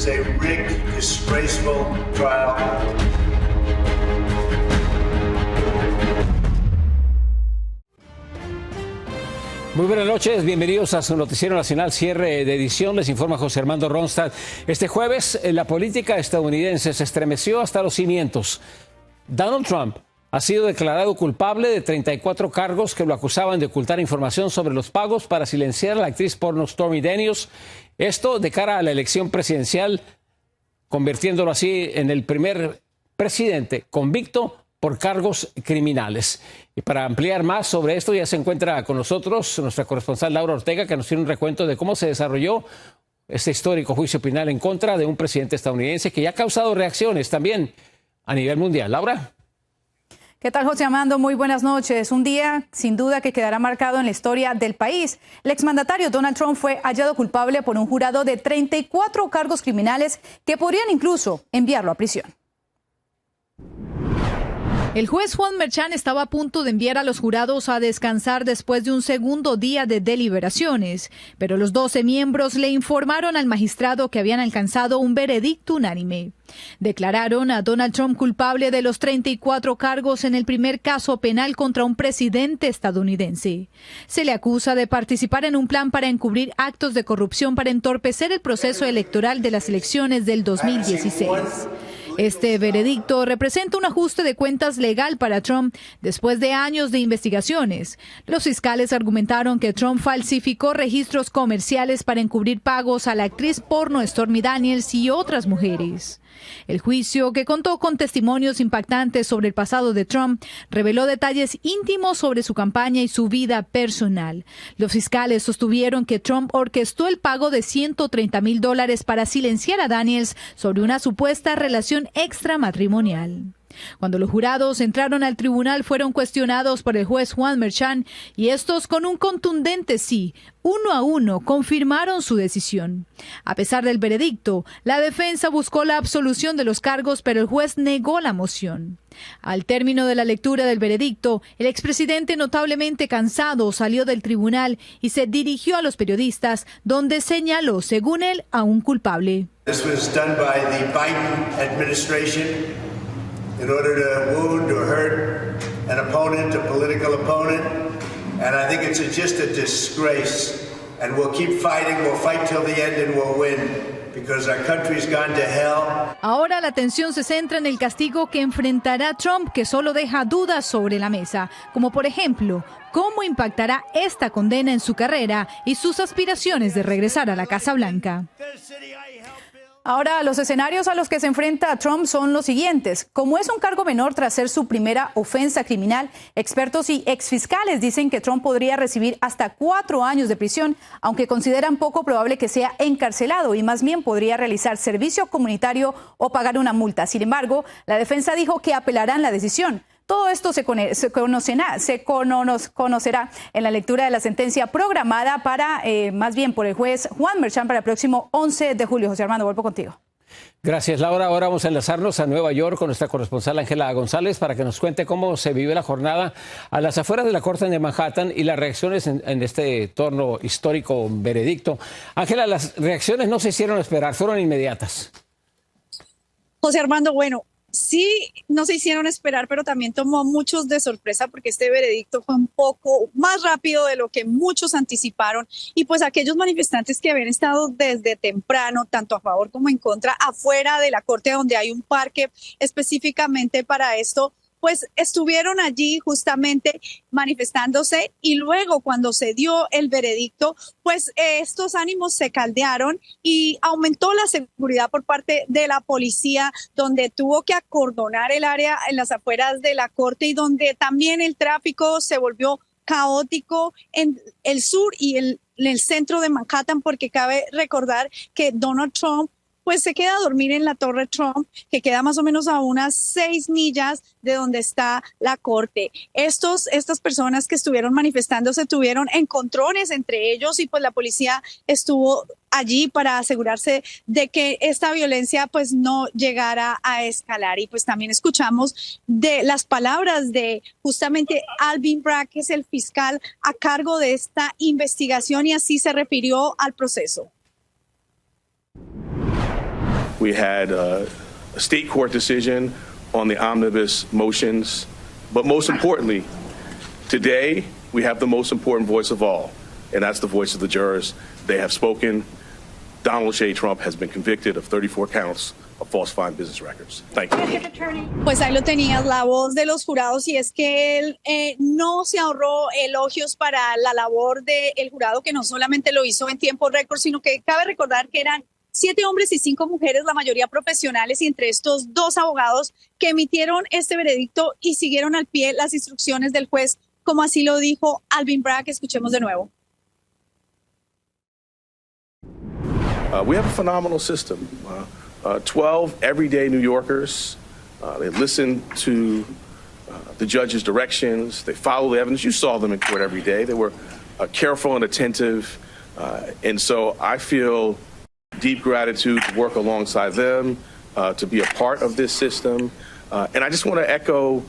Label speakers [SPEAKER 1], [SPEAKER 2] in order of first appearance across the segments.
[SPEAKER 1] is a rigged, disgraceful trial.
[SPEAKER 2] Muy buenas noches, bienvenidos a su Noticiero Nacional, cierre de edición. Les informa José Armando Ronstadt. Este jueves, la política estadounidense se estremeció hasta los cimientos. Donald Trump ha sido declarado culpable de 34 cargos que lo acusaban de ocultar información sobre los pagos para silenciar a la actriz porno Stormy Daniels. Esto de cara a la elección presidencial, convirtiéndolo así en el primer presidente convicto por cargos criminales. Y para ampliar más sobre esto, ya se encuentra con nosotros nuestra corresponsal Laura Ortega, que nos tiene un recuento de cómo se desarrolló este histórico juicio penal en contra de un presidente estadounidense que ya ha causado reacciones también a nivel mundial. Laura.
[SPEAKER 3] ¿Qué tal, José Armando? Muy buenas noches. Un día, sin duda, que quedará marcado en la historia del país. El exmandatario Donald Trump fue hallado culpable por un jurado de 34 cargos criminales que podrían incluso enviarlo a prisión.
[SPEAKER 4] El juez Juan Merchan estaba a punto de enviar a los jurados a descansar después de un segundo día de deliberaciones, pero los 12 miembros le informaron al magistrado que habían alcanzado un veredicto unánime. Declararon a Donald Trump culpable de los 34 cargos en el primer caso penal contra un presidente estadounidense. Se le acusa de participar en un plan para encubrir actos de corrupción para entorpecer el proceso electoral de las elecciones del 2016. Este veredicto representa un ajuste de cuentas legal para Trump después de años de investigaciones. Los fiscales argumentaron que Trump falsificó registros comerciales para encubrir pagos a la actriz porno Stormy Daniels y otras mujeres. El juicio, que contó con testimonios impactantes sobre el pasado de Trump, reveló detalles íntimos sobre su campaña y su vida personal. Los fiscales sostuvieron que Trump orquestó el pago de $130,000 para silenciar a Daniels sobre una supuesta relación extramatrimonial. Cuando los jurados entraron al tribunal, fueron cuestionados por el juez Juan Merchan y estos, con un contundente sí, 1-1, confirmaron su decisión. A pesar del veredicto, la defensa buscó la absolución de los cargos, pero el juez negó la moción. Al término de la lectura del veredicto, el expresidente, notablemente cansado, salió del tribunal y se dirigió a los periodistas, donde señaló, según él, a un culpable.
[SPEAKER 1] This was done by the Biden administration in order to wound or hurt an opponent, a political opponent. And I think it's just a disgrace. And we'll keep fighting. We'll fight till the end and we'll win. Because our country's gone to hell.
[SPEAKER 4] Ahora la atención se centra en el castigo que enfrentará Trump, que solo deja dudas sobre la mesa, como por ejemplo, cómo impactará esta condena en su carrera y sus aspiraciones de regresar a la Casa Blanca.
[SPEAKER 3] Ahora, los escenarios a los que se enfrenta Trump son los siguientes. Como es un cargo menor tras ser su primera ofensa criminal, expertos y exfiscales dicen que Trump podría recibir hasta 4 años de prisión, aunque consideran poco probable que sea encarcelado y más bien podría realizar servicio comunitario o pagar una multa. Sin embargo, la defensa dijo que apelarán la decisión. Todo esto se conocerá en la lectura de la sentencia programada para, más bien por el juez Juan Merchan para el próximo 11 de julio. José Armando, vuelvo contigo.
[SPEAKER 2] Gracias, Laura. Ahora vamos a enlazarnos a Nueva York con nuestra corresponsal Ángela González para que nos cuente cómo se vive la jornada a las afueras de la Corte de Manhattan y las reacciones en este torno histórico veredicto. Ángela, las reacciones no se hicieron esperar, fueron inmediatas.
[SPEAKER 5] José Armando, bueno, sí, no se hicieron esperar, pero también tomó a muchos de sorpresa porque este veredicto fue un poco más rápido de lo que muchos anticiparon. Y pues aquellos manifestantes que habían estado desde temprano, tanto a favor como en contra, afuera de la corte donde hay un parque específicamente para esto, pues estuvieron allí justamente manifestándose y luego cuando se dio el veredicto, pues estos ánimos se caldearon y aumentó la seguridad por parte de la policía, donde tuvo que acordonar el área en las afueras de la corte y donde también el tráfico se volvió caótico en el sur y en el centro de Manhattan, porque cabe recordar que Donald Trump pues se queda a dormir en la Torre Trump, que queda más o menos a unas 6 millas de donde está la corte. Estas personas que estuvieron manifestándose tuvieron encontrones entre ellos y pues la policía estuvo allí para asegurarse de que esta violencia pues no llegara a escalar. Y pues también escuchamos de las palabras de justamente Alvin Bragg, que es el fiscal a cargo de esta investigación, y así se refirió al proceso.
[SPEAKER 6] We had a state court decision on the omnibus motions. But most importantly, today we have the most important voice of all, and that's the voice of the jurors. They have spoken. Donald J. Trump has been convicted of 34 counts of falsifying business records. Thank you.
[SPEAKER 5] Pues ahí lo tenías, la voz de los jurados, y es que él no se ahorró elogios para la labor del jurado, que no solamente lo hizo en tiempo récord, sino que cabe recordar que eran 7 hombres y 5 mujeres, la mayoría profesionales, y entre estos 2 abogados que emitieron este veredicto y siguieron al pie las instrucciones del juez, como así lo dijo Alvin Bragg. Escuchemos de nuevo.
[SPEAKER 6] We have a phenomenal system. 12 everyday New Yorkers. They listen to the judge's directions. They follow the evidence. You saw them in court every day. They were careful and attentive. And so I feel deep gratitude to work alongside them, to be a part of this system. And I just want to echo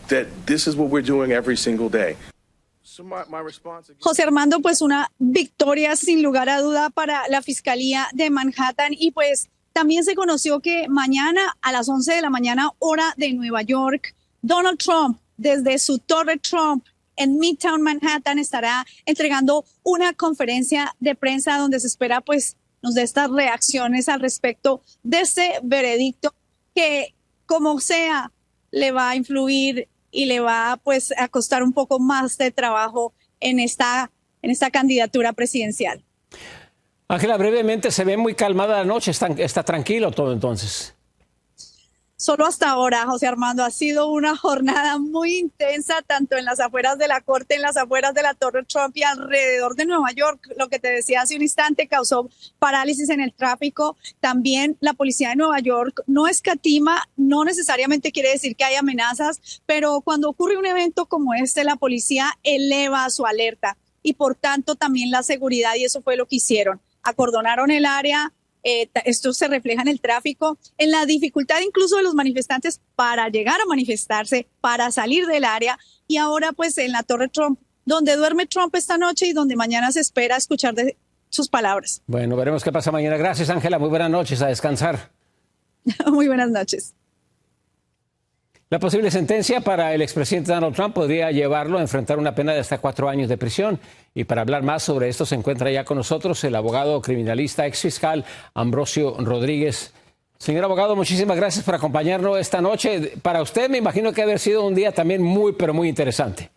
[SPEAKER 6] that this is what we're doing every single day. So my response again.
[SPEAKER 5] José Armando, pues una victoria sin lugar a duda para la Fiscalía de Manhattan, y pues también se conoció que mañana a las 11 de la mañana, hora de Nueva York, Donald Trump, desde su Torre Trump en Midtown Manhattan, estará entregando una conferencia de prensa donde se espera pues nos dé estas reacciones al respecto de este veredicto, que como sea le va a influir y le va pues a costar un poco más de trabajo en esta candidatura presidencial.
[SPEAKER 2] Ángela, brevemente, se ve muy calmada la noche, está tranquilo todo entonces.
[SPEAKER 5] Solo hasta ahora, José Armando, ha sido una jornada muy intensa, tanto en las afueras de la Corte, en las afueras de la Torre Trump y alrededor de Nueva York. Lo que te decía hace un instante causó parálisis en el tráfico. También la policía de Nueva York no escatima, no necesariamente quiere decir que hay amenazas, pero cuando ocurre un evento como este, la policía eleva su alerta y por tanto también la seguridad, y eso fue lo que hicieron. Acordonaron el área. Esto se refleja en el tráfico, en la dificultad incluso de los manifestantes para llegar a manifestarse, para salir del área, y ahora pues en la Torre Trump, donde duerme Trump esta noche y donde mañana se espera escuchar de sus palabras.
[SPEAKER 2] Bueno, veremos qué pasa mañana. Gracias, Ángela. Muy buenas noches. A descansar.
[SPEAKER 5] Muy buenas noches.
[SPEAKER 2] La posible sentencia para el expresidente Donald Trump podría llevarlo a enfrentar una pena de hasta 4 años de prisión. Y para hablar más sobre esto se encuentra ya con nosotros el abogado criminalista exfiscal Ambrosio Rodríguez. Señor abogado, muchísimas gracias por acompañarnos esta noche. Para usted me imagino que haber sido un día también muy, pero muy interesante.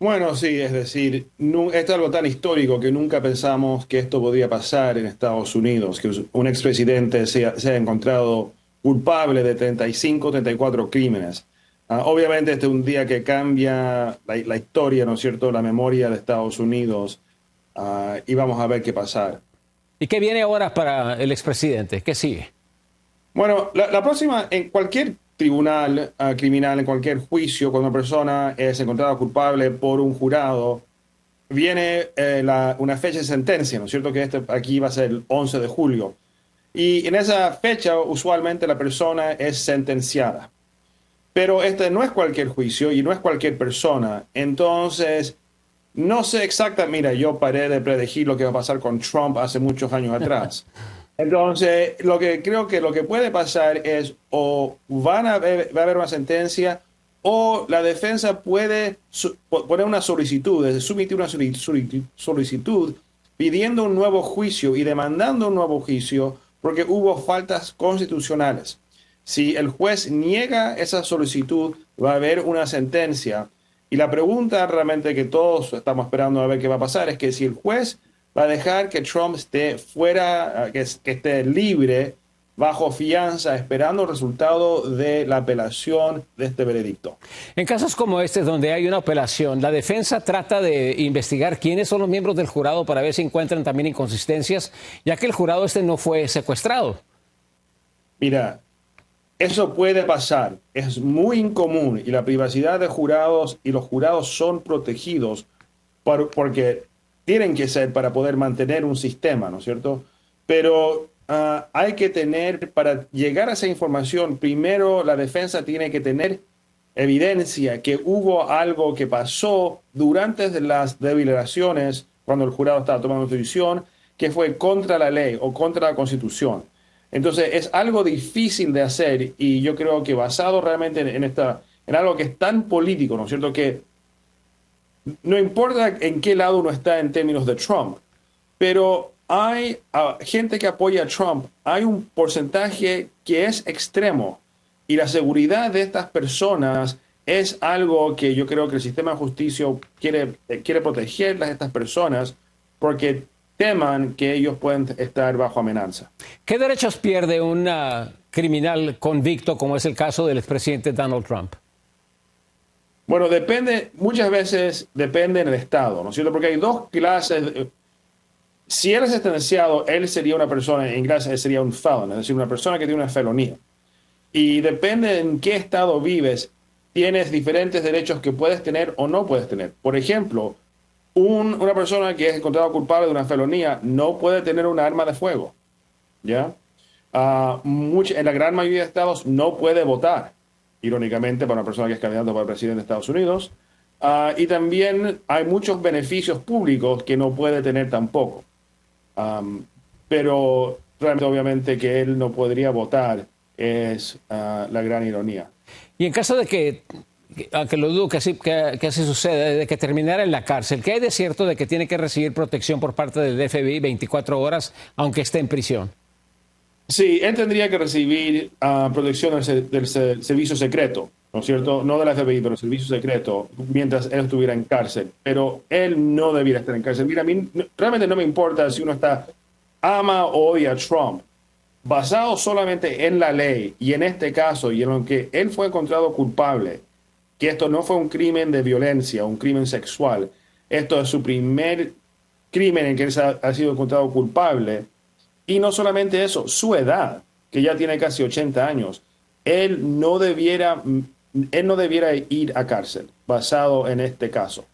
[SPEAKER 7] Bueno, sí, es decir, esto es algo tan histórico que nunca pensamos que esto podía pasar en Estados Unidos, que un expresidente sea encontrado culpable de 35, 34 crímenes. Obviamente este es un día que cambia la historia, ¿no es cierto?, la memoria de Estados Unidos, y vamos a ver qué pasa.
[SPEAKER 2] ¿Y qué viene ahora para el expresidente? ¿Qué sigue?
[SPEAKER 7] Bueno, la próxima, en cualquier tribunal criminal, en cualquier juicio, cuando una persona es encontrada culpable por un jurado, viene una fecha de sentencia, ¿no es cierto?, que aquí va a ser el 11 de julio. Y en esa fecha, usualmente la persona es sentenciada. Pero este no es cualquier juicio y no es cualquier persona. Entonces, no sé exactamente, mira, yo paré de predecir lo que va a pasar con Trump hace muchos años atrás. Entonces, lo que creo que lo que puede pasar es o va a haber una sentencia o la defensa puede poner una solicitud, es decir, submitir una solicitud pidiendo un nuevo juicio y demandando un nuevo juicio porque hubo faltas constitucionales. Si el juez niega esa solicitud, va a haber una sentencia. Y la pregunta realmente que todos estamos esperando a ver qué va a pasar es que si el juez va a dejar que Trump esté fuera, que esté libre, bajo fianza, esperando el resultado de la apelación de este veredicto.
[SPEAKER 2] En casos como este, donde hay una apelación, la defensa trata de investigar quiénes son los miembros del jurado para ver si encuentran también inconsistencias, ya que el jurado no fue secuestrado.
[SPEAKER 7] Mira, eso puede pasar, es muy incomún, y la privacidad de jurados y los jurados son protegidos porque tienen que ser para poder mantener un sistema, ¿no es cierto? Pero hay que tener, para llegar a esa información, primero la defensa tiene que tener evidencia que hubo algo que pasó durante las deliberaciones, cuando el jurado estaba tomando su decisión, que fue contra la ley o contra la Constitución. Entonces es algo difícil de hacer y yo creo que basado realmente en algo que es tan político, ¿no es cierto? Que no importa en qué lado uno está en términos de Trump, pero hay gente que apoya a Trump, hay un porcentaje que es extremo y la seguridad de estas personas es algo que yo creo que el sistema de justicia quiere proteger a estas personas porque teman que ellos pueden estar bajo amenaza.
[SPEAKER 2] ¿Qué derechos pierde un criminal convicto como es el caso del expresidente Donald Trump?
[SPEAKER 7] Bueno, muchas veces depende del estado, ¿no es cierto? Porque hay dos clases. Si él es sentenciado, él sería una persona, en inglés sería un felon, es decir, una persona que tiene una felonía. Y depende en qué estado vives, tienes diferentes derechos que puedes tener o no puedes tener. Por ejemplo, una persona que es encontrada culpable de una felonía no puede tener un arma de fuego, ¿ya? En la gran mayoría de estados no puede votar, irónicamente, para una persona que es candidato para presidente de Estados Unidos. Y también hay muchos beneficios públicos que no puede tener tampoco. Pero realmente, obviamente, que él no podría votar es la gran ironía.
[SPEAKER 2] Y en caso de que, aunque lo dudo que así suceda, de que terminara en la cárcel, ¿qué hay de cierto de que tiene que recibir protección por parte del FBI 24 horas, aunque esté en prisión?
[SPEAKER 7] Sí, él tendría que recibir protección del servicio secreto, ¿no es cierto? No del FBI, pero el servicio secreto, mientras él estuviera en cárcel. Pero él no debiera estar en cárcel. Mira, a mí realmente no me importa si uno ama o odia a Trump. Basado solamente en la ley y en este caso y en lo que él fue encontrado culpable, que esto no fue un crimen de violencia, un crimen sexual, esto es su primer crimen en que él ha sido encontrado culpable. Y no solamente eso, su edad, que ya tiene casi 80 años, él no debiera ir a cárcel, basado en este caso.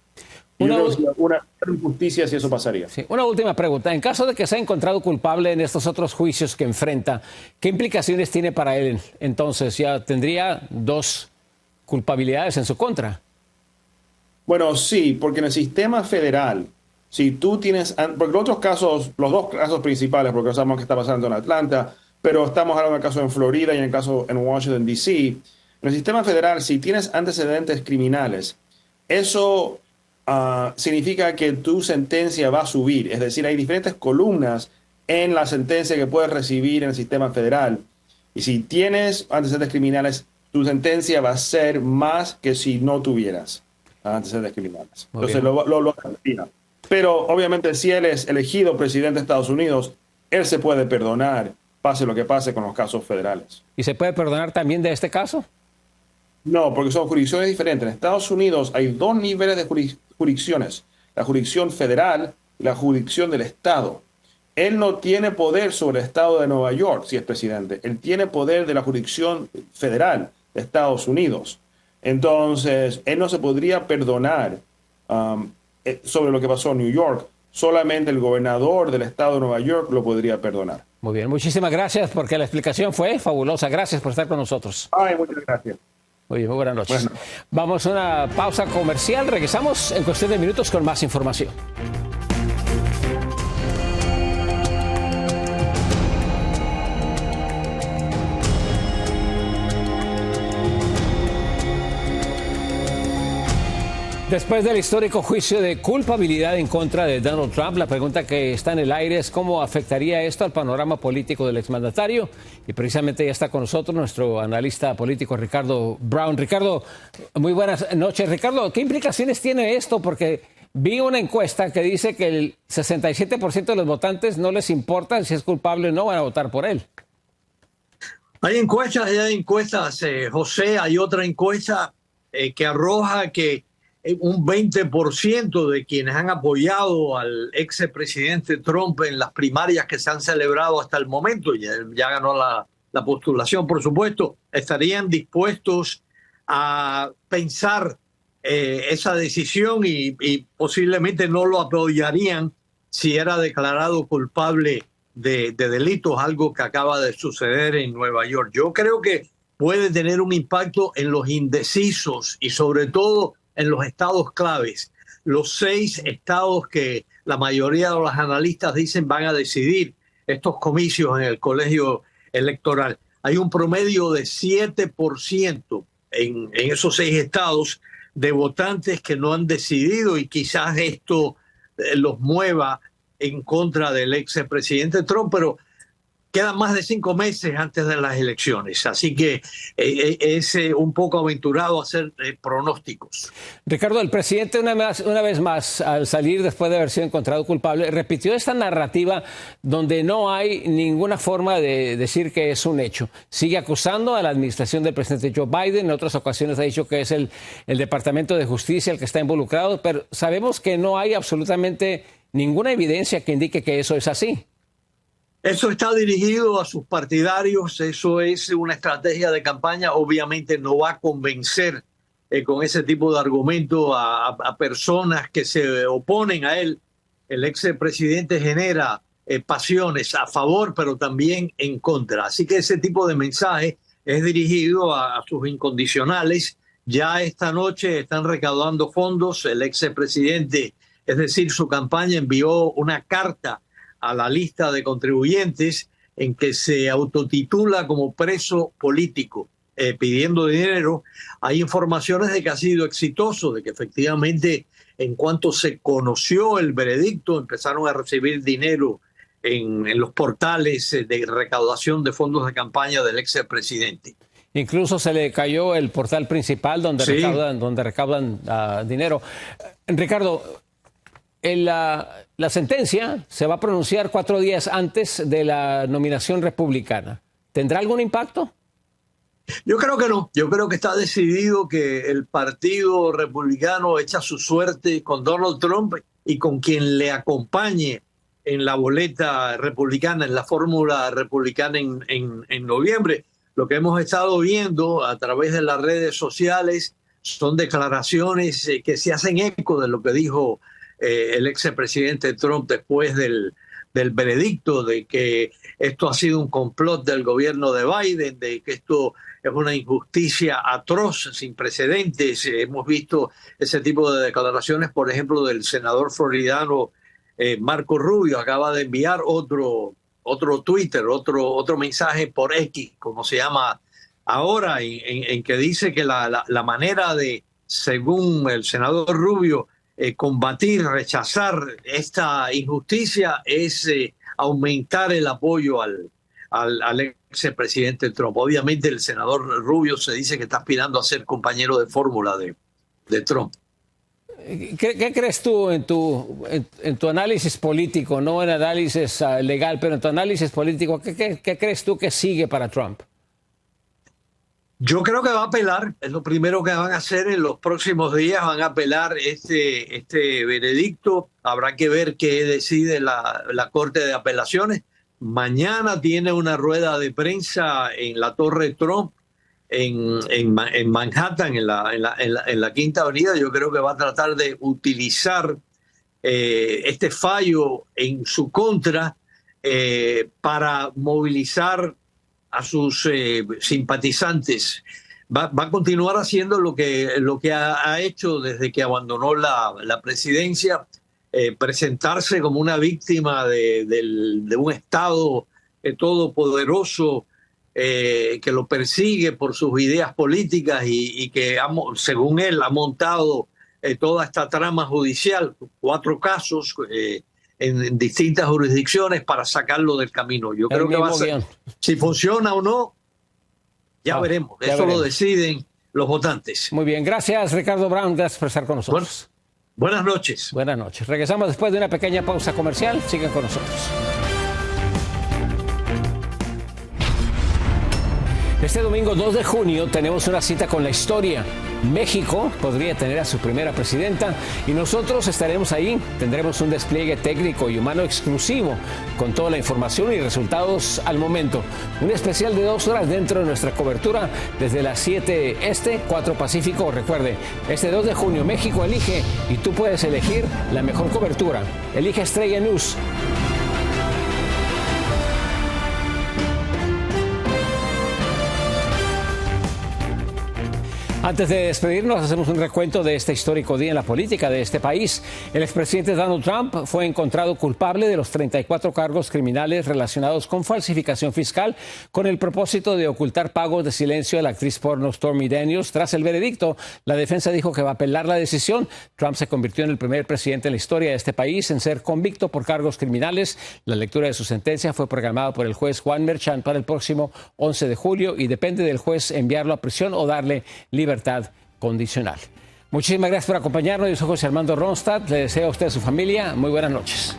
[SPEAKER 7] Una injusticia si eso pasaría.
[SPEAKER 2] Sí. Una última pregunta. En caso de que sea encontrado culpable en estos otros juicios que enfrenta, ¿qué implicaciones tiene para él? Entonces, ya tendría 2 culpabilidades en su contra.
[SPEAKER 7] Bueno, sí, porque en el sistema federal, si tú tienes, porque los dos casos principales, porque sabemos que está pasando en Atlanta, pero estamos hablando del caso en Florida y en el caso en Washington, D.C., en el sistema federal, si tienes antecedentes criminales, eso significa que tu sentencia va a subir. Es decir, hay diferentes columnas en la sentencia que puedes recibir en el sistema federal. Y si tienes antecedentes criminales, tu sentencia va a ser más que si no tuvieras antecedentes criminales.
[SPEAKER 2] Muy
[SPEAKER 7] Entonces
[SPEAKER 2] bien.
[SPEAKER 7] lo cambia. Pero obviamente si él es elegido presidente de Estados Unidos, él se puede perdonar, pase lo que pase con los casos federales.
[SPEAKER 2] ¿Y se puede perdonar también de este caso?
[SPEAKER 7] No, porque son jurisdicciones diferentes. En Estados Unidos hay 2 niveles de jurisdicciones. La jurisdicción federal y la jurisdicción del Estado. Él no tiene poder sobre el Estado de Nueva York si es presidente. Él tiene poder de la jurisdicción federal de Estados Unidos. Entonces, él no se podría perdonar sobre lo que pasó en New York. Solamente el gobernador del Estado de Nueva York lo podría perdonar.
[SPEAKER 2] Muy bien, muchísimas gracias porque la explicación fue fabulosa. Gracias por estar con nosotros.
[SPEAKER 7] Ay, muchas gracias.
[SPEAKER 2] Muy bien, muy buenas noches. Vamos a una pausa comercial. Regresamos en cuestión de minutos con más información. Después del histórico juicio de culpabilidad en contra de Donald Trump, la pregunta que está en el aire es cómo afectaría esto al panorama político del exmandatario. Y precisamente ya está con nosotros nuestro analista político Ricardo Brown. Ricardo, muy buenas noches. Ricardo, ¿qué implicaciones tiene esto? Porque vi una encuesta que dice que el 67% de los votantes no les importa si es culpable o no, van a votar por él.
[SPEAKER 8] Hay encuestas, José, hay otra encuesta que arroja que un 20% de quienes han apoyado al expresidente Trump en las primarias que se han celebrado hasta el momento, ya ganó la postulación, por supuesto, estarían dispuestos a pensar esa decisión y posiblemente no lo apoyarían si era declarado culpable de delitos, algo que acaba de suceder en Nueva York. Yo creo que puede tener un impacto en los indecisos y sobre todo en los estados claves, los 6 estados que la mayoría de los analistas dicen van a decidir estos comicios en el colegio electoral. Hay un promedio de 7% en esos 6 estados de votantes que no han decidido, y quizás esto los mueva en contra del expresidente Trump, pero quedan más de 5 meses antes de las elecciones, así que es un poco aventurado hacer pronósticos.
[SPEAKER 2] Ricardo, el presidente una vez más, al salir después de haber sido encontrado culpable, repitió esta narrativa donde no hay ninguna forma de decir que es un hecho. Sigue acusando a la administración del presidente Joe Biden, en otras ocasiones ha dicho que es el Departamento de Justicia el que está involucrado, pero sabemos que no hay absolutamente ninguna evidencia que indique que eso es así.
[SPEAKER 8] Eso está dirigido a sus partidarios, eso es una estrategia de campaña. Obviamente no va a convencer con ese tipo de argumento a personas que se oponen a él. El expresidente genera pasiones a favor, pero también en contra. Así que ese tipo de mensaje es dirigido a sus incondicionales. Ya esta noche están recaudando fondos. El expresidente, es decir, su campaña envió una carta a la lista de contribuyentes en que se autotitula como preso político, pidiendo dinero. Hay informaciones de que ha sido exitoso, de que efectivamente en cuanto se conoció el veredicto empezaron a recibir dinero en los portales de recaudación de fondos de campaña del expresidente.
[SPEAKER 2] Incluso se le cayó el portal principal donde
[SPEAKER 8] Sí.
[SPEAKER 2] recaudan dinero. Ricardo, la sentencia se va a pronunciar 4 días antes de la nominación republicana. ¿Tendrá algún impacto?
[SPEAKER 8] Yo creo que no. Yo creo que está decidido que el Partido Republicano echa su suerte con Donald Trump y con quien le acompañe en la boleta republicana, en la fórmula republicana en noviembre. Lo que hemos estado viendo a través de las redes sociales son declaraciones que se hacen eco de lo que dijo el expresidente Trump después del veredicto, de que esto ha sido un complot del gobierno de Biden, de que esto es una injusticia atroz, sin precedentes. Hemos visto ese tipo de declaraciones, por ejemplo, del senador floridano Marco Rubio. Acaba de enviar otro Twitter, otro mensaje por X, como se llama ahora, en que dice que la manera de, según el senador Rubio, combatir, rechazar esta injusticia es aumentar el apoyo al expresidente Trump. Obviamente el senador Rubio se dice que está aspirando a ser compañero de fórmula de Trump.
[SPEAKER 2] ¿Qué crees tú en tu análisis político, no en análisis legal, pero en tu análisis político, qué crees tú que sigue para Trump?
[SPEAKER 8] Yo creo que va a apelar, es lo primero que van a hacer en los próximos días, van a apelar este veredicto. Habrá que ver qué decide la Corte de Apelaciones. Mañana tiene una rueda de prensa en la Torre Trump, en Manhattan, en la Quinta Avenida. Yo creo que va a tratar de utilizar este fallo en su contra para movilizar a sus simpatizantes. Va a continuar haciendo lo que ha hecho desde que abandonó la presidencia, presentarse como una víctima de un Estado todopoderoso que lo persigue por sus ideas políticas y que, según él, ha montado toda esta trama judicial, 4 casos en distintas jurisdicciones para sacarlo del camino. Yo creo que va a ser, si funciona o no, ya veremos. Eso lo deciden los votantes.
[SPEAKER 2] Muy bien, gracias Ricardo Brown, gracias por estar con nosotros.
[SPEAKER 8] Buenas noches.
[SPEAKER 2] Buenas noches. Regresamos después de una pequeña pausa comercial. Sigan con nosotros. Este domingo 2 de junio tenemos una cita con la historia. México podría tener a su primera presidenta y nosotros estaremos ahí. Tendremos un despliegue técnico y humano exclusivo con toda la información y resultados al momento. Un especial de 2 horas dentro de nuestra cobertura desde las 7 Este, 4 Pacífico. Recuerde, este 2 de junio México elige y tú puedes elegir la mejor cobertura. Elige Estrella News. Antes de despedirnos, hacemos un recuento de este histórico día en la política de este país. El expresidente Donald Trump fue encontrado culpable de los 34 cargos criminales relacionados con falsificación fiscal, con el propósito de ocultar pagos de silencio a la actriz porno Stormy Daniels. Tras el veredicto, la defensa dijo que va a apelar la decisión. Trump se convirtió en el primer presidente en la historia de este país en ser convicto por cargos criminales. La lectura de su sentencia fue programada por el juez Juan Merchan para el próximo 11 de julio y depende del juez enviarlo a prisión o darle libertad condicional. Muchísimas gracias por acompañarnos. Yo soy José Armando Ronstadt. Le deseo a usted y a su familia muy buenas noches.